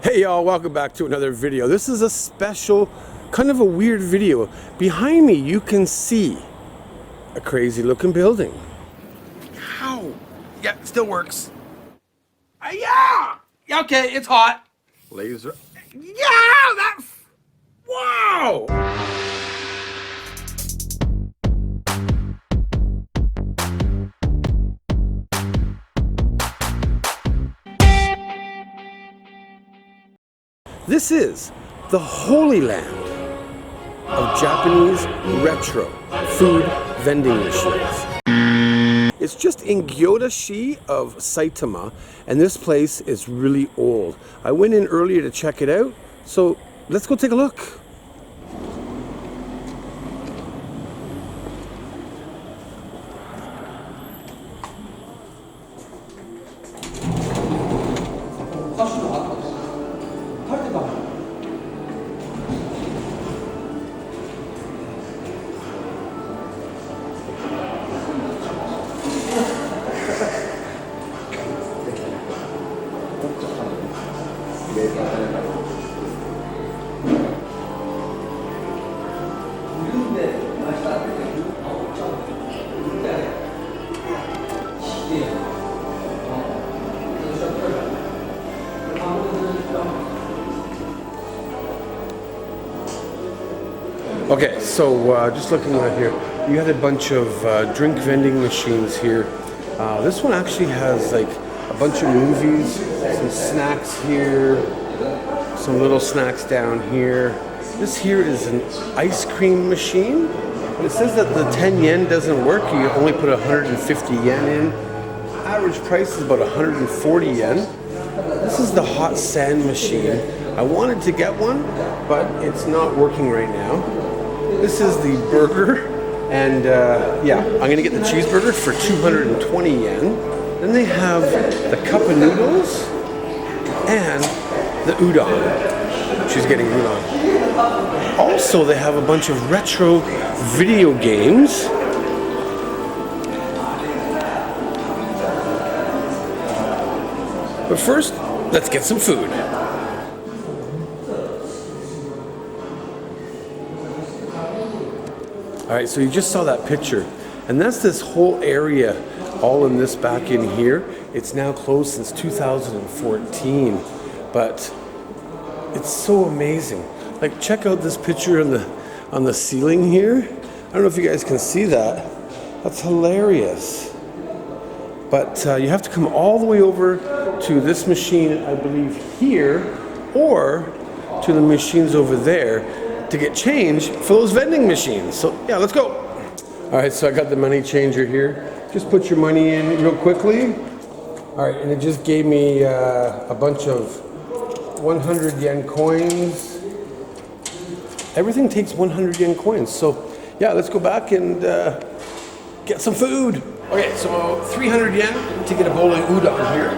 Hey y'all, welcome back to another video. This is a special, kind of a weird video. Behind me you can see a crazy looking building. Ow! Yeah, it still works. Yeah! Okay, it's hot. Laser. Yeah! That... Wow! This is the holy land of Japanese retro food vending machines. It's just in Gyoda-shi of Saitama, and this place is really old. I went in earlier to check it out, so let's go take a look. Okay, so just looking right here, you had a bunch of drink vending machines here. This one actually has like a bunch of movies, some snacks here, some little snacks down here. This here is an ice cream machine. And it says that the 10 yen doesn't work. You only put 150 yen in. Average price is about 140 yen. This is the hot sand machine. I wanted to get one, but it's not working right now. This is the burger, and yeah, I'm gonna get the cheeseburger for 220 yen. Then they have the cup of noodles and the udon. She's getting udon. Also, they have a bunch of retro video games. But first, let's get some food. All right, so you just saw that picture, and that's this whole area, all in this back in here. It's now closed since 2014, but it's so amazing. Like, check out this picture on the ceiling here. I don't know if you guys can see that. That's hilarious. But you have to come all the way over to this machine, I believe here, or to the machines over there, to get change for those vending machines. So yeah, let's go. All right, so I got the money changer here. Just put your money in real quickly. All right, and it just gave me a bunch of 100 yen coins. Everything takes 100 yen coins. So yeah, let's go back and get some food. Okay, so 300 yen to get a bowl of udon here.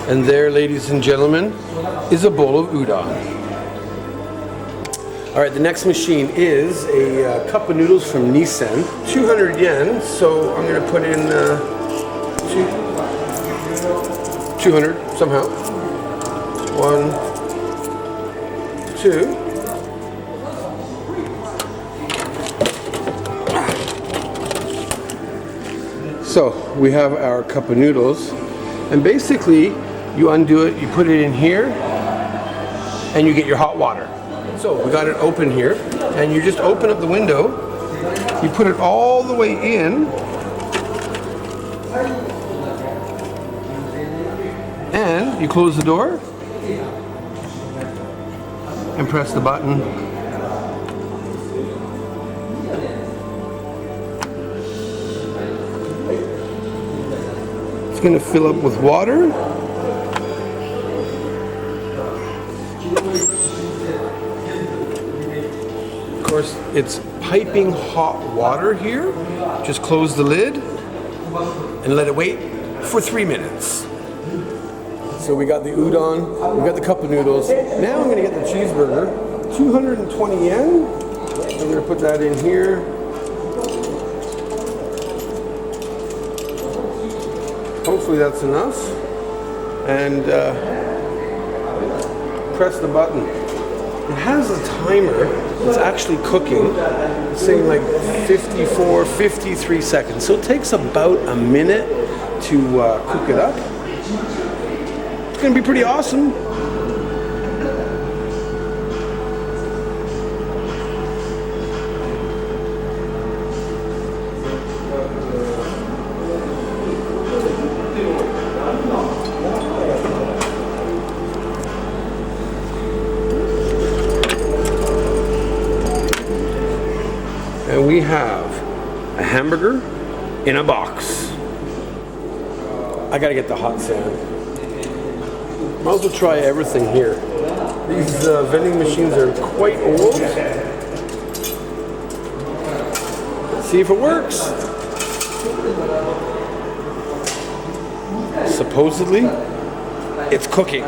And there, ladies and gentlemen, is a bowl of udon. All right, the next machine is a cup of noodles from Nissan. 200 yen, so I'm gonna put in 200 somehow. 1, 2. So we have our cup of noodles, and basically you undo it, you put it in here, and you get your hot water. So we got it open here, and you just open up the window, you put it all the way in, and you close the door, and press the button, going to fill up with water. Of course, it's piping hot water here. Just close the lid and let it wait for 3 minutes. So we got the udon, we got the cup of noodles. Now I'm going to get the cheeseburger, 220 yen. I'm going to put that in here. Hopefully that's enough. And press the button. It has a timer. It's actually cooking. It's saying like 54, 53 seconds. So it takes about a minute to cook it up. It's going to be pretty awesome. And we have a hamburger in a box. I gotta get the hot sand. Might as well try everything here. These vending machines are quite old. Let's see if it works. Supposedly, it's cooking.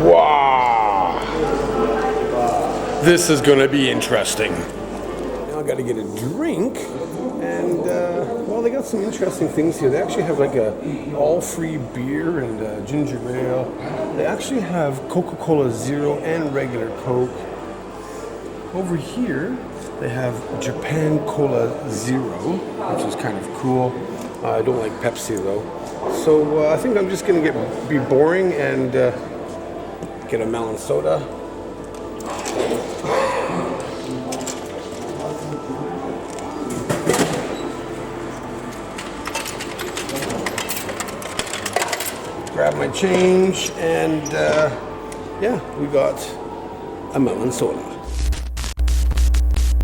Wow! This is gonna be interesting. Now I gotta get a drink, and well, they got some interesting things here. They actually have like a all-free beer and ginger ale. They actually have Coca-Cola Zero and regular Coke. Over here, they have Japan Cola Zero, which is kind of cool. I don't like Pepsi though, so I think I'm just gonna be boring and get a melon soda. Grab my change, and yeah, we got a melon soda.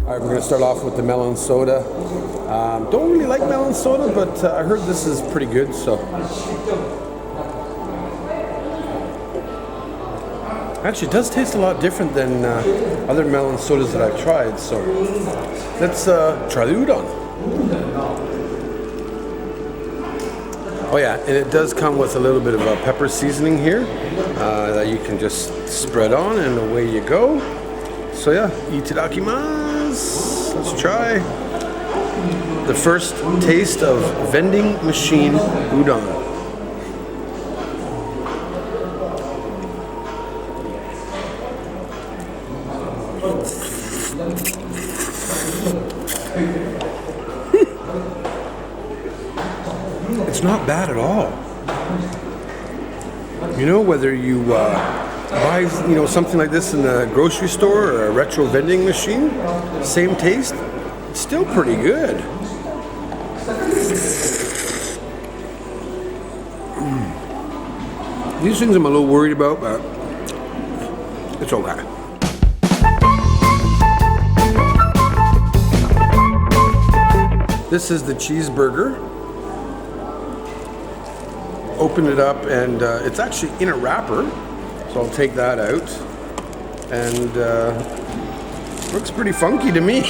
All right, we're gonna start off with the melon soda. Don't really like melon soda, but I heard this is pretty good, so. Actually, it does taste a lot different than other melon sodas that I've tried, so let's try the udon. Oh yeah, and it does come with a little bit of a pepper seasoning here that you can just spread on, and away you go. So yeah, itadakimasu. Let's try the first taste of vending machine udon. It's not bad at all. You know, whether you buy something like this in a grocery store or a retro vending machine, same taste, it's still pretty good. These things I'm a little worried about, but it's okay. This is the cheeseburger. Open it up, and it's actually in a wrapper, so I'll take that out. And looks pretty funky to me.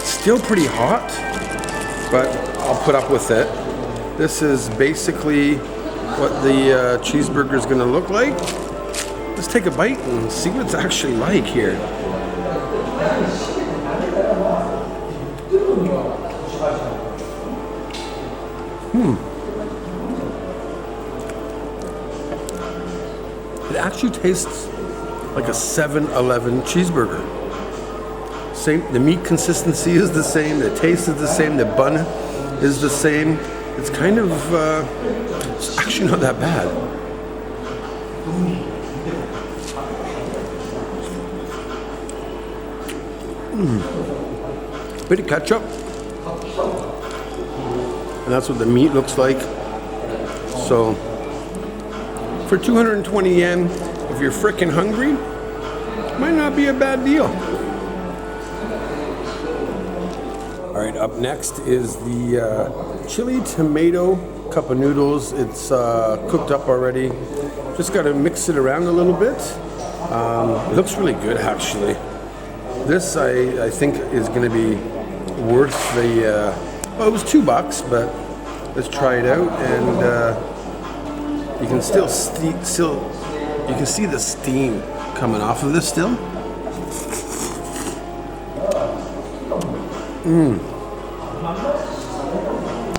Still pretty hot, but I'll put up with it. This is basically what the cheeseburger is going to look like. Let's take a bite and see what it's actually like here. It actually tastes like a 7-Eleven cheeseburger. Same, the meat consistency is the same, the taste is the same, the bun is the same. It's kind of, it's actually not that bad. Bit of ketchup. And that's what the meat looks like. So, for 220 yen, if you're frickin' hungry, Might not be a bad deal. All right, up next is the chili tomato cup of noodles. It's cooked up already. Just got to mix it around a little bit. It looks really good, actually. This, I think, is going to be worth the... well, it was $2, but let's try it out. And you can still you can see the steam coming off of this still.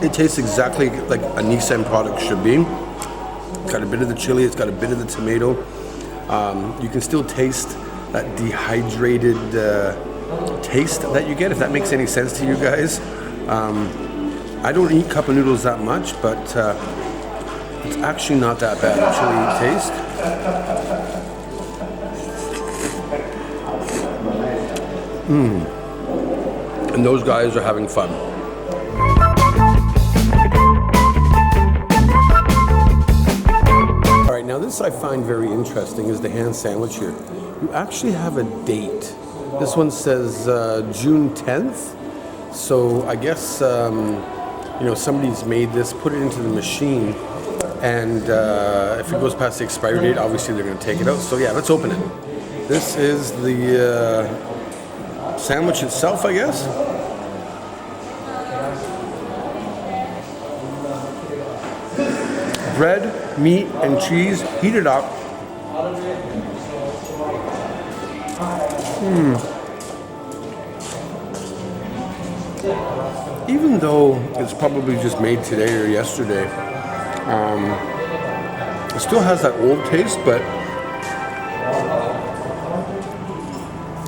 It tastes exactly like a Nissan product should be. It's got a bit of the chili, it's got a bit of the tomato. You can still taste that dehydrated taste that you get, if that makes any sense to you guys. I don't eat cup of noodles that much, but it's actually not that bad, chili taste. And those guys are having fun. All right, now this I find very interesting is the ham sandwich here. You actually have a date. This one says June 10th. So I guess, you know, somebody's made this, put it into the machine, and if it goes past the expiry date, obviously they're going to take it out. So yeah, let's open it. This is the sandwich itself, I guess. Bread, meat, and cheese heated up. Even though it's probably just made today or yesterday, it still has that old taste, but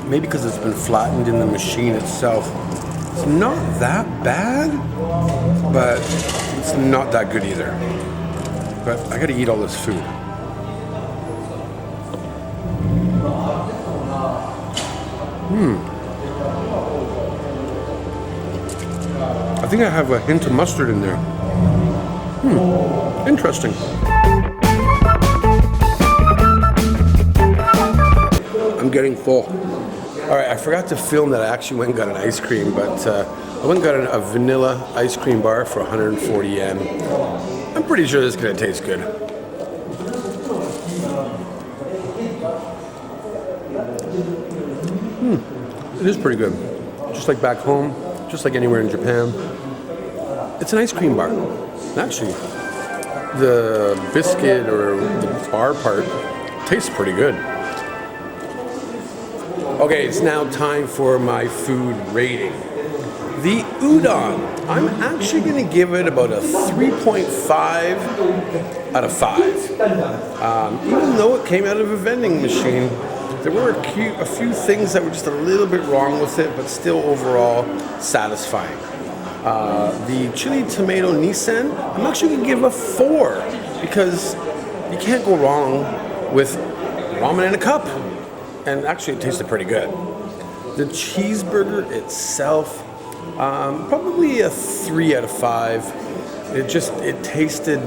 maybe because it's been flattened in the machine itself, it's not that bad, but it's not that good either. But I gotta eat all this food. I think I have a hint of mustard in there. Interesting. I'm getting full. All right, I forgot to film that I actually went and got an ice cream, but I went and got a vanilla ice cream bar for 140 yen. I'm pretty sure this is gonna taste good. It is pretty good. Just like back home, just like anywhere in Japan. It's an ice cream bar. Actually, the biscuit or the bar part tastes pretty good. Okay, it's now time for my food rating. The udon, I'm actually going to give it about a 3.5 out of 5. Even though it came out of a vending machine, there were a few things that were just a little bit wrong with it, but still overall satisfying. The chili tomato Nissan, I'm actually going to give a 4 because you can't go wrong with ramen in a cup. And actually it tasted pretty good. The cheeseburger itself, probably a 3 out of 5. It tasted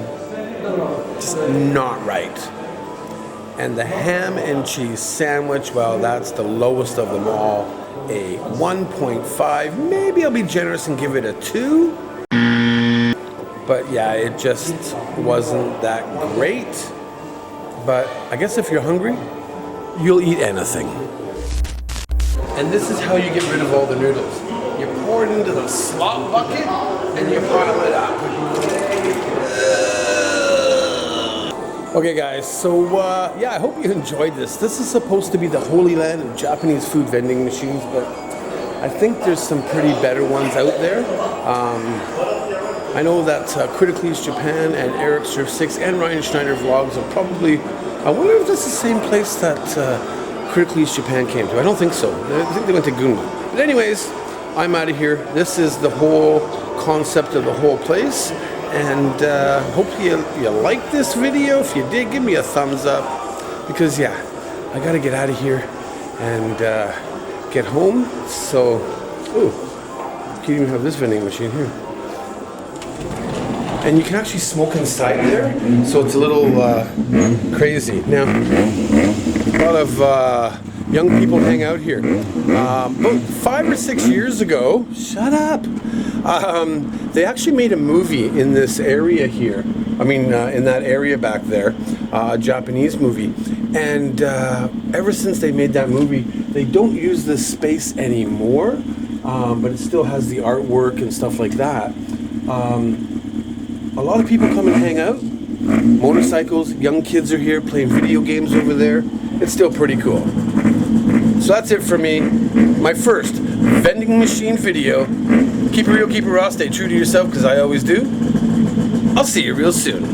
just not right. And the ham and cheese sandwich, well, that's the lowest of them all. A 1.5. Maybe I'll be generous and give it a 2. But yeah, it just wasn't that great. But I guess if you're hungry, you'll eat anything. And this is how you get rid of all the noodles. You pour it into the slop bucket and you pile it up. Okay guys, so yeah, I hope you enjoyed this. This is supposed to be the holy land of Japanese food vending machines, but I think there's some pretty better ones out there. I know that Critically East Japan and Eric Surf 6 and Ryan Schneider Vlogs are probably... I wonder if that's the same place that Critically East Japan came to. I don't think so. I think they went to Gunma. But anyways, I'm out of here. This is the whole concept of the whole place. And hopefully you liked this video. If you did, give me a thumbs up. Because yeah, I gotta get out of here and get home. So, ooh, you can even have this vending machine here. And you can actually smoke inside there, so it's a little crazy. Now, a lot of young people hang out here. About 5 or 6 years ago, shut up. They actually made a movie in this area here. I mean, in that area back there, a Japanese movie. And ever since they made that movie, they don't use this space anymore, but it still has the artwork and stuff like that. A lot of people come and hang out. Motorcycles, young kids are here playing video games over there. It's still pretty cool. So that's it for me. My first vending machine video. Keep it real, keep it raw, stay true to yourself, because I always do. I'll see you real soon.